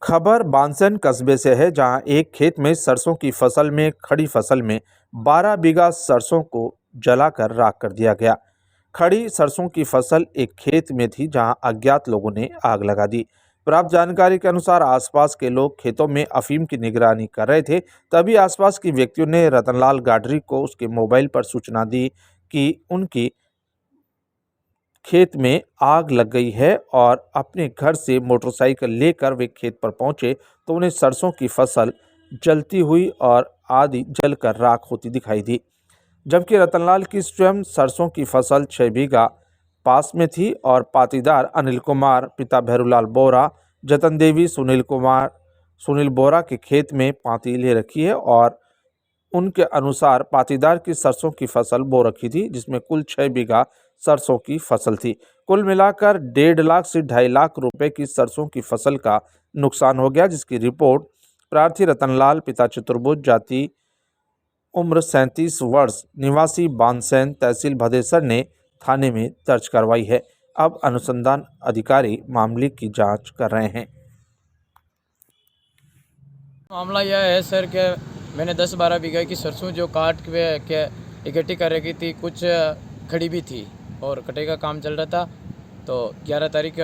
खबर बांसन कस्बे से है, जहां एक खेत में सरसों की फसल में खड़ी फसल में 12 बीघा सरसों को जलाकर राख कर दिया गया। खड़ी सरसों की फसल एक खेत में थी, जहां अज्ञात लोगों ने आग लगा दी। प्राप्त जानकारी के अनुसार आसपास के लोग खेतों में अफीम की निगरानी कर रहे थे। तभी आसपास के व्यक्तियों ने रतनलाल गाडरी को उसके मोबाइल पर सूचना दी कि उनकी खेत में आग लग गई है और अपने घर से मोटरसाइकिल लेकर वे खेत पर पहुंचे तो उन्हें सरसों की फसल जलती हुई और आधी जलकर राख होती दिखाई दी। जबकि रतनलाल की स्वयं सरसों की फसल 6 बीघा पास में थी और पाटीदार अनिल कुमार, पिता भैरूलाल बोरा, जतन देवी, सुनील बोरा के खेत में पाती ले रखी है और उनके अनुसार पाटीदार की सरसों की फसल बो रखी थी, जिसमें कुल 6 बीघा सरसों की फसल थी। कुल मिलाकर 1.5 लाख से 2.5 लाख रुपए की सरसों की फसल का नुकसान हो गया, जिसकी रिपोर्ट प्रार्थी रतनलाल, पिता चतुर्भुज, जाति उम्र 37 वर्ष, निवासी बांसन, तहसील भदेसर ने थाने में दर्ज करवाई है। अब अनुसंधान अधिकारी मामले की जांच कर रहे हैं। मामला यह है सर कि मैंने 10-12 बीघा की सरसों जो काट के इकट्ठी कर रखी थी, कुछ खड़ी भी थी और कटाई का काम चल रहा था। तो 11 तारीख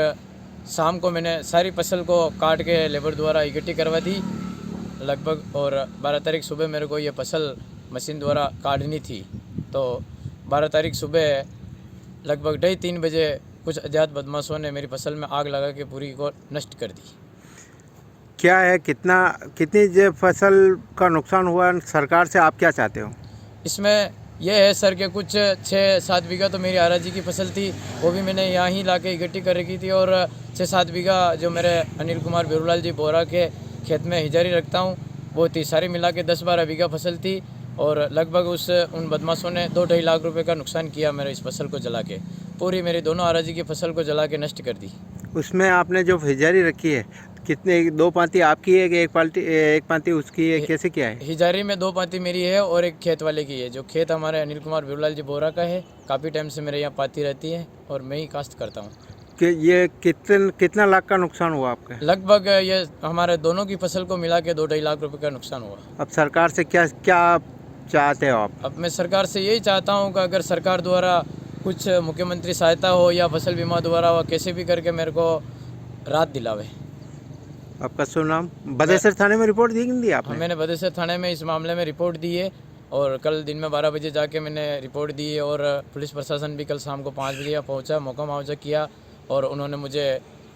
शाम को मैंने सारी फसल को काट के लेबर द्वारा इकट्ठी करवा दी लगभग, और 12 तारीख सुबह मेरे को ये फसल मशीन द्वारा काटनी थी। तो 12 तारीख सुबह लगभग 2:30 बजे कुछ अज्ञात बदमाशों ने मेरी फसल में आग लगा के पूरी को नष्ट कर दी। क्या है, कितनी जो फसल का नुकसान हुआ, सरकार से आप क्या चाहते हो? इसमें यह है सर कि कुछ 6-7 बीघा तो मेरी आराजी की फसल थी, वो भी मैंने यहाँ ही लाके इकट्ठी कर रखी थी, और 6-7 बीघा जो मेरे अनिल कुमार भैरूलाल जी बोरा के खेत में हिजारी रखता हूँ वो थी। सारी मिला के 10-12 बीघा फसल थी और लगभग उन बदमाशों ने 2-2.5 लाख रुपए का नुकसान किया मेरे इस फसल को जला के। पूरी मेरी दोनों आराजी की फसल को जला के नष्ट कर दी। उसमें आपने जो हिजारी रखी है, कितने, 2 पाती आपकी है कि एक पाती उसकी है, कैसे क्या है? हिजारी में 2 पाती मेरी है और एक खेत वाले की है। जो खेत हमारे अनिल कुमार भैरूलाल जी बोरा का है, काफ़ी टाइम से मेरे यहाँ पाती रहती है और मैं ही काश्त करता हूँ। कि ये कितना लाख का नुकसान हुआ आपका? लगभग ये हमारे दोनों की फसल को मिला के 2-2.5 लाख रुपए का नुकसान हुआ। अब सरकार से क्या चाहते हो आप? अब मैं सरकार से यही चाहता हूँ कि अगर सरकार द्वारा कुछ मुख्यमंत्री सहायता हो या फसल बीमा द्वारा हो, कैसे भी करके मेरे को राहत दिलावे। आपका शुभ नाम? बदेसर थाने में रिपोर्ट दी आपने? मैंने बदेसर थाने में इस मामले में रिपोर्ट दी है और कल दिन में 12 बजे जाके मैंने रिपोर्ट दी है, और पुलिस प्रशासन भी कल शाम को 5 बजे पहुंचा, मौका मुआवजा किया, और उन्होंने मुझे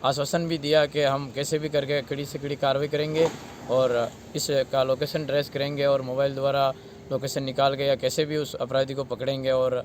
आश्वासन भी दिया कि हम कैसे भी करके कड़ी से कड़ी कार्रवाई करेंगे और इसका लोकेशन ट्रेस करेंगे और मोबाइल द्वारा लोकेशन निकाल के या कैसे भी उस अपराधी को पकड़ेंगे और